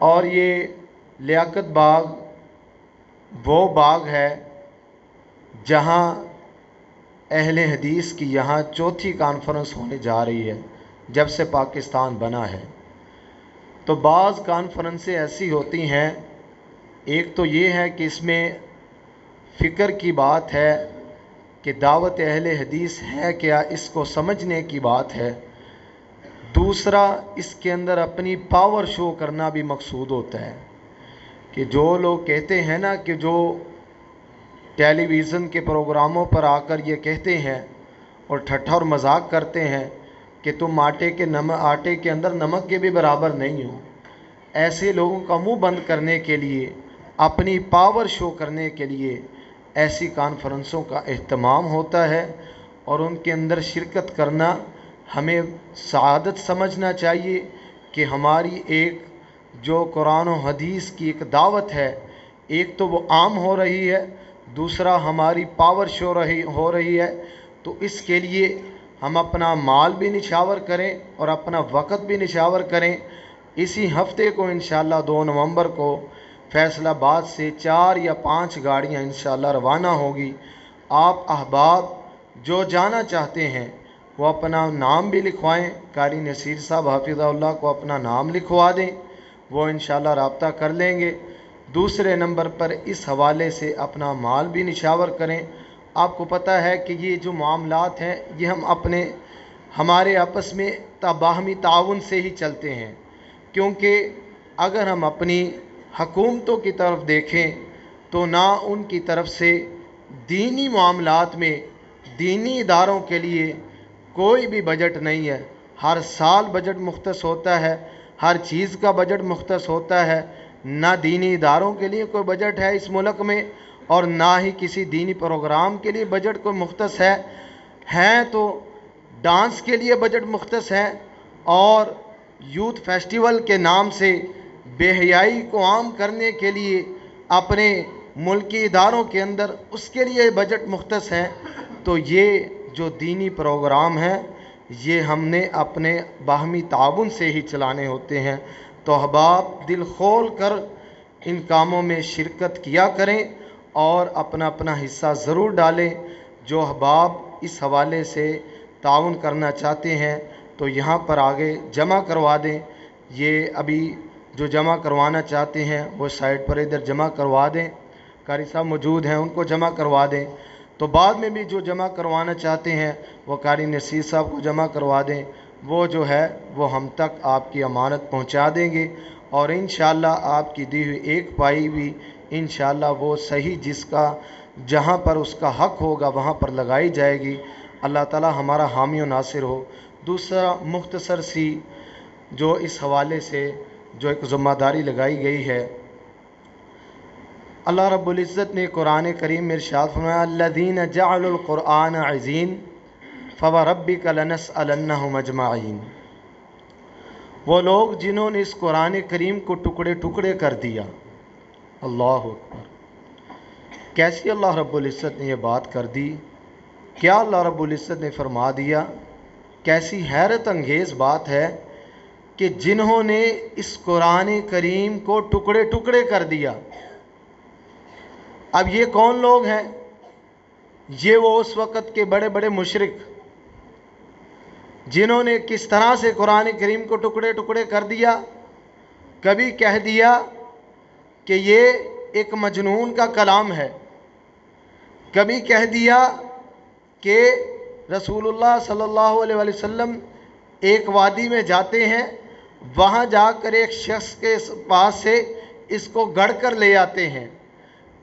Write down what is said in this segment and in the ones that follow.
اور یہ لیاقت باغ وہ باغ ہے جہاں اہل حدیث کی یہاں چوتھی کانفرنس ہونے جا رہی ہے جب سے پاکستان بنا ہے۔ تو بعض کانفرنسیں ایسی ہوتی ہیں، ایک تو یہ ہے کہ اس میں فکر کی بات ہے کہ دعوت اہل حدیث ہے کیا، اس کو سمجھنے کی بات ہے۔ دوسرا، اس کے اندر اپنی پاور شو کرنا بھی مقصود ہوتا ہے کہ جو لوگ کہتے ہیں نا کہ جو ٹیلی ویژن کے پروگراموں پر آ کر یہ کہتے ہیں اور ٹھٹھا اور مذاق کرتے ہیں کہ تم آٹے کے اندر نمک کے بھی برابر نہیں ہو، ایسے لوگوں کا منہ بند کرنے کے لیے، اپنی پاور شو کرنے کے لیے ایسی کانفرنسوں کا اہتمام ہوتا ہے، اور ان کے اندر شرکت کرنا ہمیں سعادت سمجھنا چاہیے کہ ہماری ایک جو قرآن و حدیث کی ایک دعوت ہے، ایک تو وہ عام ہو رہی ہے، دوسرا ہماری پاور شو ہو رہی ہے۔ تو اس کے لیے ہم اپنا مال بھی نچھاور کریں اور اپنا وقت بھی نچھاور کریں۔ اسی ہفتے کو انشاءاللہ 2 نومبر کو فیصل آباد سے 4 یا 5 گاڑیاں انشاءاللہ روانہ ہوگی۔ آپ احباب جو جانا چاہتے ہیں وہ اپنا نام بھی لکھوائیں، قاری نصیر صاحب حافظہ اللہ کو اپنا نام لکھوا دیں، وہ انشاءاللہ رابطہ کر لیں گے۔ دوسرے نمبر پر اس حوالے سے اپنا مال بھی نچھاور کریں۔ آپ کو پتہ ہے کہ یہ جو معاملات ہیں یہ ہمارے آپس میں باہمی تعاون سے ہی چلتے ہیں، کیونکہ اگر ہم اپنی حکومتوں کی طرف دیکھیں تو نہ ان کی طرف سے دینی معاملات میں دینی اداروں کے لیے کوئی بھی بجٹ نہیں ہے۔ ہر سال بجٹ مختص ہوتا ہے، ہر چیز کا بجٹ مختص ہوتا ہے، نہ دینی اداروں کے لیے کوئی بجٹ ہے اس ملک میں، اور نہ ہی کسی دینی پروگرام کے لیے بجٹ کوئی مختص ہے تو ڈانس کے لیے بجٹ مختص ہے، اور یوتھ فیسٹیول کے نام سے بے حیائی کو عام کرنے کے لیے اپنے ملکی اداروں کے اندر اس کے لیے بجٹ مختص ہے۔ تو یہ جو دینی پروگرام ہے یہ ہم نے اپنے باہمی تعاون سے ہی چلانے ہوتے ہیں۔ تو احباب دل کھول کر ان کاموں میں شرکت کیا کریں اور اپنا اپنا حصہ ضرور ڈالیں۔ جو احباب اس حوالے سے تعاون کرنا چاہتے ہیں تو یہاں پر آگے جمع کروا دیں۔ یہ ابھی جو جمع کروانا چاہتے ہیں وہ سائٹ پر ادھر جمع کروا دیں، قاری صاحب موجود ہیں، ان کو جمع کروا دیں۔ تو بعد میں بھی جو جمع کروانا چاہتے ہیں وہ قاری نصیر صاحب کو جمع کروا دیں، وہ جو ہے وہ ہم تک آپ کی امانت پہنچا دیں گے، اور انشاءاللہ آپ کی دی ہوئی ایک پائی بھی انشاءاللہ وہ صحیح جہاں پر اس کا حق ہوگا وہاں پر لگائی جائے گی۔ اللہ تعالی ہمارا حامی و ناصر ہو۔ دوسرا مختصر سی جو اس حوالے سے جو ایک ذمہ داری لگائی گئی ہے، اللہ رب العزت نے قرآن کریم میں ارشاد فرمایا الذین جعلوا القرآن عضین فوربک لنسألنہم اجمعین، وہ لوگ جنہوں نے اس قرآن کریم کو ٹکڑے ٹکڑے کر دیا۔ اللہ اکبر، کیسی اللہ رب العزت نے یہ بات کر دی، کیا اللہ رب العزت نے فرما دیا، کیسی حیرت انگیز بات ہے کہ جنہوں نے اس قرآن کریم کو ٹکڑے ٹکڑے کر دیا۔ اب یہ کون لوگ ہیں؟ یہ وہ اس وقت کے بڑے بڑے مشرک جنہوں نے کس طرح سے قرآن کریم کو ٹکڑے ٹکڑے کر دیا۔ کبھی کہہ دیا کہ یہ ایک مجنون کا کلام ہے، کبھی کہہ دیا کہ رسول اللہ صلی اللہ علیہ وسلم ایک وادی میں جاتے ہیں، وہاں جا کر ایک شخص کے پاس سے اس کو گڑھ کر لے آتے ہیں۔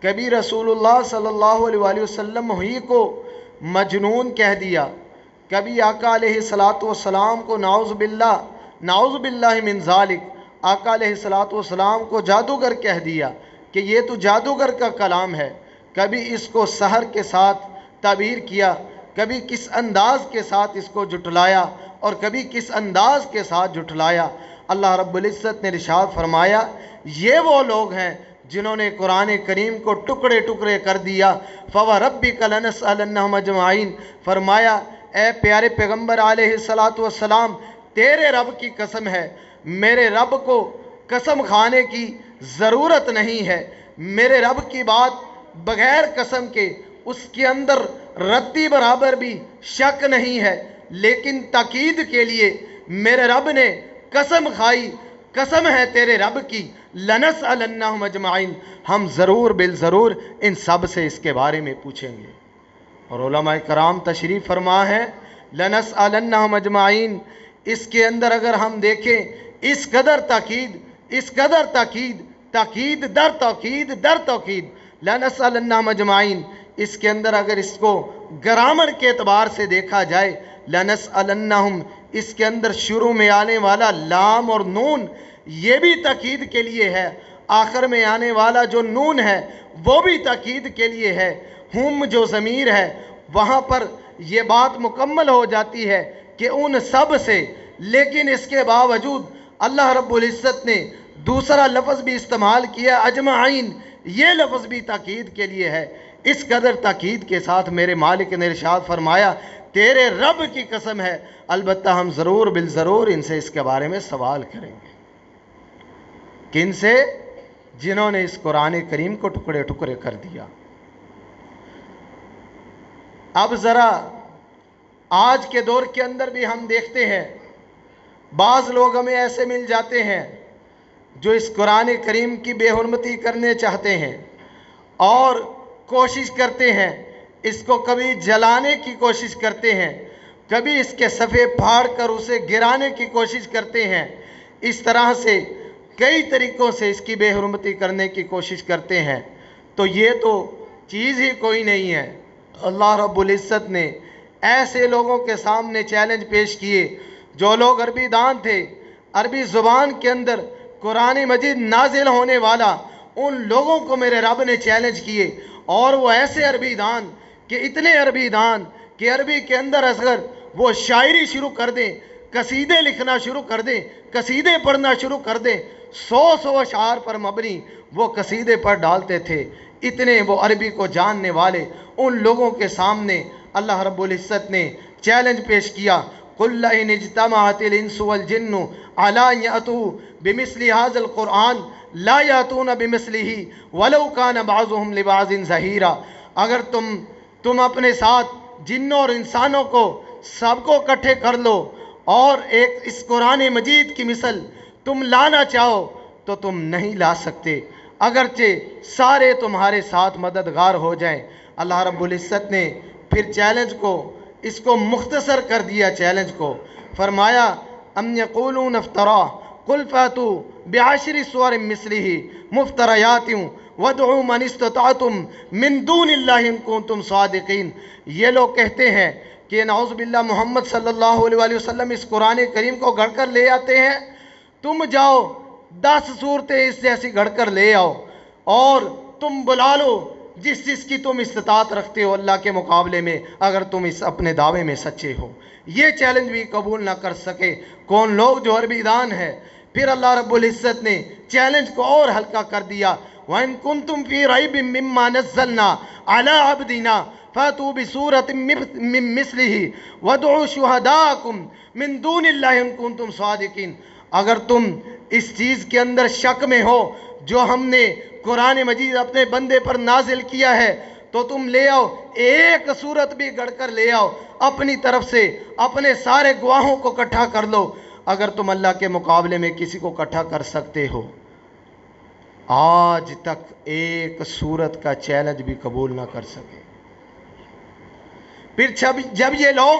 کبھی رسول اللہ صلی اللہ علیہ وسلم ہی کو مجنون کہہ دیا، کبھی آقا علیہ الصلاۃ والسلام کو نعوذ باللہ من ذالک، آقا علیہ الصلاۃ والسلام کو جادوگر کہہ دیا کہ یہ تو جادوگر کا کلام ہے۔ کبھی اس کو سحر کے ساتھ تعبیر کیا، کبھی کس انداز کے ساتھ اس کو جھٹلایا اور کبھی کس انداز کے ساتھ جھٹلایا۔ اللہ رب العزت نے ارشاد فرمایا یہ وہ لوگ ہیں جنہوں نے قرآن کریم کو ٹکڑے ٹکڑے کر دیا۔ فَوَرَبِّكَ لَنَسْأَلَنَّهُمْ أَجْمَعِينَ، فرمایا اے پیارے پیغمبر علیہ الصلاۃ والسلام، تیرے رب کی قسم ہے، میرے رب کو قسم کھانے کی ضرورت نہیں ہے۔ میرے رب کی بات بغیر قسم کے اس کے اندر رتی برابر بھی شک نہیں ہے، لیکن تاکید کے لیے میرے رب نے قسم کھائی، قسم ہے تیرے رب کی، لَنَسْأَلَنَّهُمْ اجمعین، ہم ضرور بالضرور ان سب سے اس کے بارے میں پوچھیں گے۔ اور علماء کرام تشریف فرما ہے لَنَسْأَلَنَّهُمْ اجمعین، اس کے اندر اگر ہم دیکھیں اس قدر تاکید، اس قدر تاکید، تاکید در تاکید در تاکید، لَنَسْأَلَنَّهُمْ اجمعین، اس کے اندر اگر اس کو گرامر کے اعتبار سے دیکھا جائے لَنَسْأَلَنَّهُمْ، اس کے اندر شروع میں آنے والا لام اور نون یہ بھی تاکید کے لیے ہے، آخر میں آنے والا جو نون ہے وہ بھی تاکید کے لیے ہے، ہم جو ضمیر ہے وہاں پر یہ بات مکمل ہو جاتی ہے کہ ان سب سے، لیکن اس کے باوجود اللہ رب العزت نے دوسرا لفظ بھی استعمال کیا اجمعین، یہ لفظ بھی تاکید کے لیے ہے۔ اس قدر تاکید کے ساتھ میرے مالک نے ارشاد فرمایا تیرے رب کی قسم ہے، البتہ ہم ضرور بالضرور ان سے اس کے بارے میں سوال کریں گے۔ کن سے؟ جنہوں نے اس قرآن کریم کو ٹکڑے ٹکڑے کر دیا۔ اب ذرا آج کے دور کے اندر بھی ہم دیکھتے ہیں بعض لوگ ہمیں ایسے مل جاتے ہیں جو اس قرآن کریم کی بے حرمتی کرنے چاہتے ہیں اور کوشش کرتے ہیں، اس کو کبھی جلانے کی کوشش کرتے ہیں، کبھی اس کے صفحے پھاڑ کر اسے گرانے کی کوشش کرتے ہیں، اس طرح سے کئی طریقوں سے اس کی بے حرمتی کرنے کی کوشش کرتے ہیں۔ تو یہ تو چیز ہی کوئی نہیں ہے۔ اللہ رب العزت نے ایسے لوگوں کے سامنے چیلنج پیش کیے جو لوگ عربی دان تھے، عربی زبان کے اندر قرآن مجید نازل ہونے والا، ان لوگوں کو میرے رب نے چیلنج کیے، اور وہ ایسے عربی دان کہ اتنے عربی دان کہ عربی کے اندر اگر وہ شاعری شروع کر دیں، قصیدے لکھنا شروع کر دیں، قصیدے پڑھنا شروع کر دیں، 100 اشعار پر مبنی وہ قصیدے پر ڈالتے تھے، اتنے وہ عربی کو جاننے والے، ان لوگوں کے سامنے اللہ رب العزت نے چیلنج پیش کیا قُلْ لَئِنِ اجْتَمَعَتِ الْإِنسُ وَالْجِنُّ عَلَىٰ أَن يَأْتُوا بِمِثْلِ هَٰذَا الْقُرْآنِ لَا يَأْتُونَ بِمِثْلِهِ وَلَوْ كَانَ بَعْضُهُمْ لِبَعْضٍ ظَهِيرًا، اگر تم اپنے ساتھ جنوں اور انسانوں کو سب کو اکٹھے کر لو اور ایک اس قرآن مجید کی مثل تم لانا چاہو تو تم نہیں لا سکتے، اگرچہ سارے تمہارے ساتھ مددگار ہو جائیں۔ اللہ رب العزت نے پھر چیلنج کو اس کو مختصر کر دیا، چیلنج کو فرمایا ام یقولون افترا قل فاتوا بعشر سور مثلہ مفتریات وادعوا من استطعتم من دون اللہ ان کنتم صادقین۔ یہ لوگ کہتے ہیں کہ نعوذ باللہ محمد صلی اللہ علیہ وسلم اس قرآن کریم کو گھڑ کر لے آتے ہیں، تم جاؤ 10 صورتیں اس جیسی گھڑ کر لے آؤ اور تم بلا لو جس جس کی تم استطاعت رکھتے ہو اللہ کے مقابلے میں، اگر تم اس اپنے دعوے میں سچے ہو۔ یہ چیلنج بھی قبول نہ کر سکے کون لوگ؟ جو عربی دان ہے۔ پھر اللہ رب العزت نے چیلنج کو اور ہلکا کر دیا وَإِن كُنتُمْ فِي رَيْبٍ مِّمَّا نَزَّلْنَا عَلَىٰ عَبْدِنَا فَأْتُوا بِسُورَةٍ مِّن مِّثْلِهِ وَادْعُوا شُهَدَاءَكُم مِّن دُونِ اللَّهِ إِن كُنتُمْ صَادِقِينَ۔ اگر تم اس چیز کے اندر شک میں ہو جو ہم نے قرآن مجید اپنے بندے پر نازل کیا ہے تو تم لے آؤ، ایک صورت بھی گڑھ کر لے آؤ، اپنی طرف سے اپنے سارے گواہوں کو اکٹھا کر لو، اگر تم اللہ کے مقابلے میں کسی کو اکٹھا کر سکتے ہو۔ آج تک ایک صورت کا چیلنج بھی قبول نہ کر سکے۔ پھر جب یہ لوگ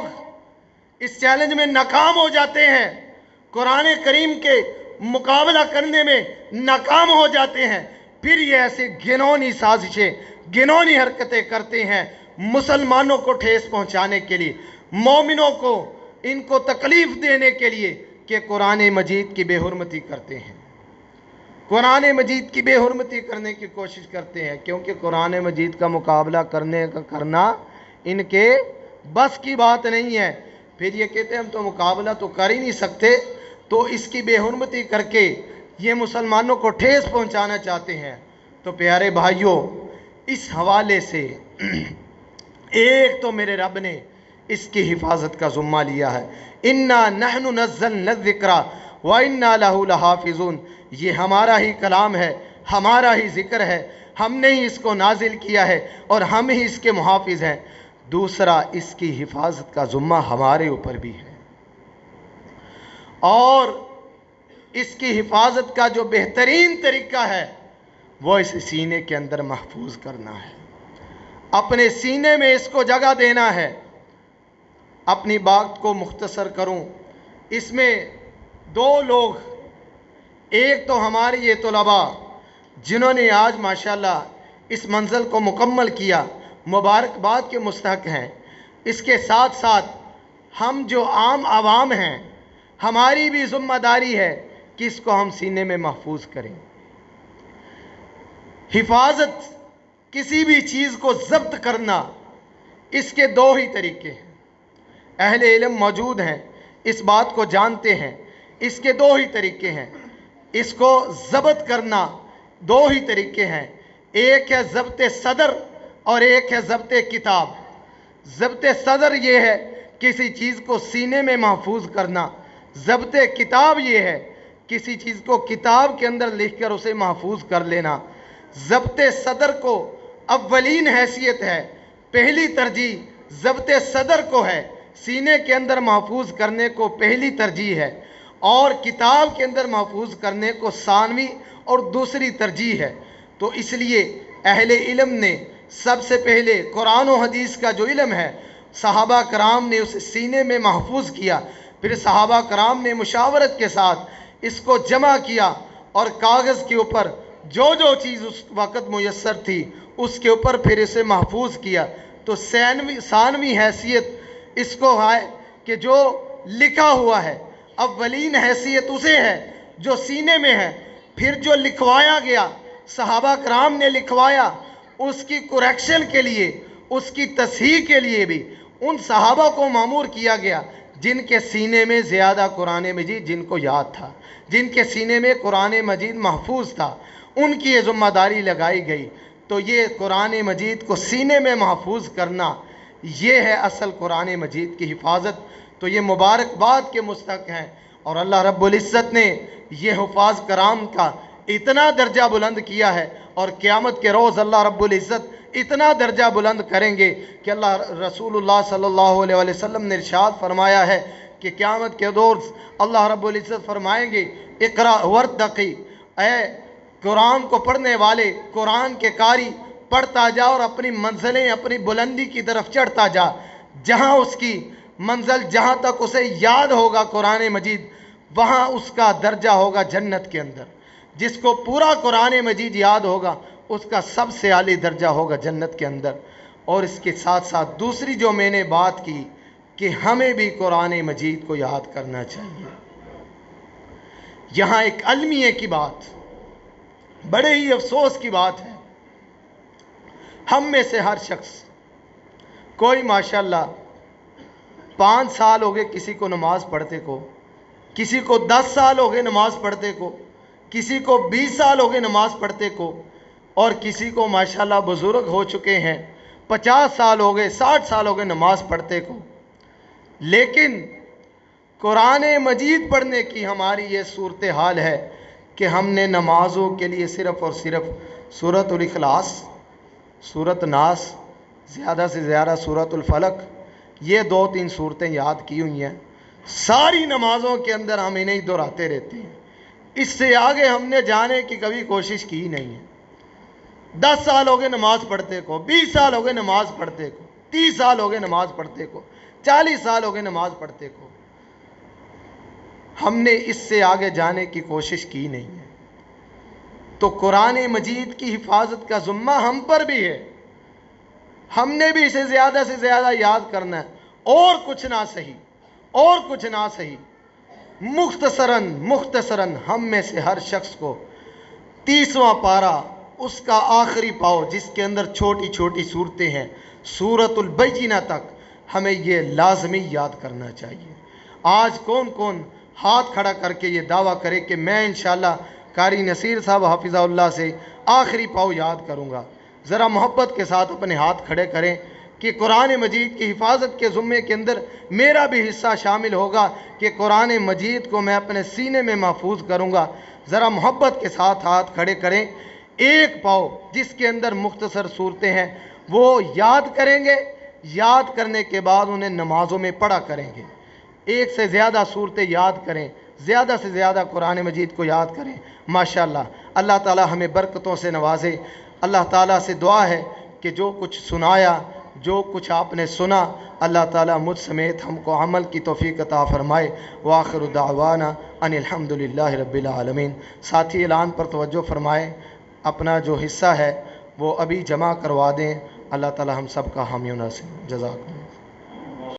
اس چیلنج میں ناکام ہو جاتے ہیں، قرآن کریم کے مقابلہ کرنے میں ناکام ہو جاتے ہیں، پھر یہ ایسے گھنونی سازشیں، گھنونی حرکتیں کرتے ہیں مسلمانوں کو ٹھیس پہنچانے کے لیے، مومنوں کو ان کو تکلیف دینے کے لیے، کہ قرآن مجید کی بے حرمتی کرتے ہیں، قرآن مجید کی بے حرمتی کرنے کی کوشش کرتے ہیں، کیونکہ قرآن مجید کا مقابلہ کرنا ان کے بس کی بات نہیں ہے۔ پھر یہ کہتے ہیں ہم تو مقابلہ تو کر ہی نہیں سکتے، تو اس کی بے حرمتی کر کے یہ مسلمانوں کو ٹھیس پہنچانا چاہتے ہیں۔ تو پیارے بھائیوں، اس حوالے سے ایک تو میرے رب نے اس کی حفاظت کا ذمہ لیا ہے، اِنَّا نَحْنُ نَزَّلْنَا الذِّكْرَ وَإِنَّا لَهُ لَحَافِظُونَ۔ یہ ہمارا ہی کلام ہے، ہمارا ہی ذکر ہے، ہم نے ہی اس کو نازل کیا ہے اور ہم ہی اس کے محافظ ہیں۔ دوسرا، اس کی حفاظت کا ذمہ ہمارے اوپر بھی ہے، اور اس کی حفاظت کا جو بہترین طریقہ ہے وہ اس سینے کے اندر محفوظ کرنا ہے، اپنے سینے میں اس کو جگہ دینا ہے۔ اپنی بات کو مختصر کروں، اس میں دو لوگ، ایک تو ہمارے یہ طلباء جنہوں نے آج ماشاءاللہ اس منزل کو مکمل کیا، مبارکباد کے مستحق ہیں۔ اس کے ساتھ ساتھ ہم جو عام عوام ہیں، ہماری بھی ذمہ داری ہے کہ اس کو ہم سینے میں محفوظ کریں۔ حفاظت، کسی بھی چیز کو ضبط کرنا، اس کے دو ہی طریقے ہیں۔ اہل علم موجود ہیں، اس بات کو جانتے ہیں، اس کے دو ہی طریقے ہیں۔ اس کو ضبط کرنا دو ہی طریقے ہیں، ایک ہے ضبط صدر اور ایک ہے ضبط کتاب۔ ضبط صدر یہ ہے کسی چیز کو سینے میں محفوظ کرنا، ضبط کتاب یہ ہے کسی چیز کو کتاب کے اندر لکھ کر اسے محفوظ کر لینا۔ ضبط صدر کو اولین حیثیت ہے، پہلی ترجیح ضبط صدر کو ہے، سینے کے اندر محفوظ کرنے کو پہلی ترجیح ہے، اور کتاب کے اندر محفوظ کرنے کو ثانوی اور دوسری ترجیح ہے۔ تو اس لیے اہل علم نے سب سے پہلے قرآن و حدیث کا جو علم ہے، صحابہ کرام نے اسے سینے میں محفوظ کیا، پھر صحابہ کرام نے مشاورت کے ساتھ اس کو جمع کیا اور کاغذ کے اوپر جو جو چیز اس وقت میسر تھی اس کے اوپر پھر اسے محفوظ کیا۔ تو ثانوی حیثیت اس کو ہے کہ جو لکھا ہوا ہے، اولین حیثیت اسے ہے جو سینے میں ہے، پھر جو لکھوایا گیا، صحابہ کرام نے لکھوایا، اس کی کریکشن کے لیے، اس کی تصحیح کے لیے بھی ان صحابہ کو مامور کیا گیا جن کے سینے میں زیادہ قرآن مجید جن کو یاد تھا، جن کے سینے میں قرآن مجید محفوظ تھا، ان کی یہ ذمہ داری لگائی گئی۔ تو یہ قرآن مجید کو سینے میں محفوظ کرنا، یہ ہے اصل قرآن مجید کی حفاظت۔ تو یہ مبارکباد کے مستحق ہیں، اور اللہ رب العزت نے یہ حفاظ کرام کا اتنا درجہ بلند کیا ہے، اور قیامت کے روز اللہ رب العزت اتنا درجہ بلند کریں گے کہ اللہ رسول اللہ صلی اللہ علیہ وسلم نے ارشاد فرمایا ہے کہ قیامت کے روز اللہ رب العزت فرمائیں گے، اقرا ورتقی، اے قرآن کو پڑھنے والے، قرآن کے قاری، پڑھتا جا اور اپنی منزلیں، اپنی بلندی کی طرف چڑھتا جا، جہاں اس کی منزل، جہاں تک اسے یاد ہوگا قرآن مجید، وہاں اس کا درجہ ہوگا جنت کے اندر۔ جس کو پورا قرآن مجید یاد ہوگا اس کا سب سے اعلی درجہ ہوگا جنت کے اندر۔ اور اس کے ساتھ ساتھ دوسری جو میں نے بات کی کہ ہمیں بھی قرآن مجید کو یاد کرنا چاہیے۔ یہاں ایک المیہ کی بات، بڑے ہی افسوس کی بات ہے، ہم میں سے ہر شخص، کوئی ماشاءاللہ 5 سال ہو گئے کسی کو نماز پڑھتے کو، کسی کو 10 سال ہو گئے نماز پڑھتے کو، کسی کو 20 سال ہو گئے نماز پڑھتے کو، اور کسی کو ماشاءاللہ بزرگ ہو چکے ہیں 50 سال ہو گئے، 60 سال ہو گئے نماز پڑھتے کو۔ لیکن قرآن مجید پڑھنے کی ہماری یہ صورتحال ہے کہ ہم نے نمازوں کے لیے صرف اور صرف سورۃ الاخلاص، سورۃ ناس، زیادہ سے زیادہ سورۃ الفلق، یہ 2-3 صورتیں یاد کی ہوئی ہیں۔ ساری نمازوں کے اندر ہم انہیں ہی دہراتے رہتے ہیں، اس سے آگے ہم نے جانے کی کبھی کوشش کی نہیں ہے۔ 10 سال ہو گئے نماز پڑھتے کو، 20 سال ہو گئے نماز پڑھتے کو، 30 سال ہو گئے نماز پڑھتے کو، 40 سال ہو گئے نماز پڑھتے کو، ہم نے اس سے آگے جانے کی کوشش کی نہیں ہے۔ تو قرآن مجید کی حفاظت کا ذمہ ہم پر بھی ہے، ہم نے بھی اسے زیادہ سے زیادہ یاد کرنا ہے، اور کچھ نہ صحیح، اور کچھ نہ صحیح، مختصراً ہم میں سے ہر شخص کو 30واں پارہ، اس کا آخری پاؤ جس کے اندر چھوٹی چھوٹی صورتیں ہیں، سورۃ البینہ تک ہمیں یہ لازمی یاد کرنا چاہیے۔ آج کون کون ہاتھ کھڑا کر کے یہ دعویٰ کرے کہ میں انشاءاللہ قاری نصیر صاحب حافظہ اللہ سے آخری پاؤ یاد کروں گا؟ ذرا محبت کے ساتھ اپنے ہاتھ کھڑے کریں کہ قرآن مجید کی حفاظت کے ذمے کے اندر میرا بھی حصہ شامل ہوگا کہ قرآن مجید کو میں اپنے سینے میں محفوظ کروں گا۔ ذرا محبت کے ساتھ ہاتھ کھڑے کریں، ایک پاؤ جس کے اندر مختصر صورتیں ہیں وہ یاد کریں گے، یاد کرنے کے بعد انہیں نمازوں میں پڑھا کریں گے۔ ایک سے زیادہ صورتیں یاد کریں، زیادہ سے زیادہ قرآن مجید کو یاد کریں۔ ماشاءاللہ اللہ تعالی ہمیں برکتوں سے نوازے۔ اللہ تعالیٰ سے دعا ہے کہ جو کچھ سنایا، جو کچھ آپ نے سنا، اللہ تعالیٰ مجھ سمیت ہم کو عمل کی توفیق عطا فرمائے۔ وآخر دعوانا ان الحمد للہ رب العالمین۔ ساتھی اعلان پر توجہ فرمائے، اپنا جو حصہ ہے وہ ابھی جمع کروا دیں۔ اللہ تعالیٰ ہم سب کا حامی و ناصر۔ جزاک اللہ۔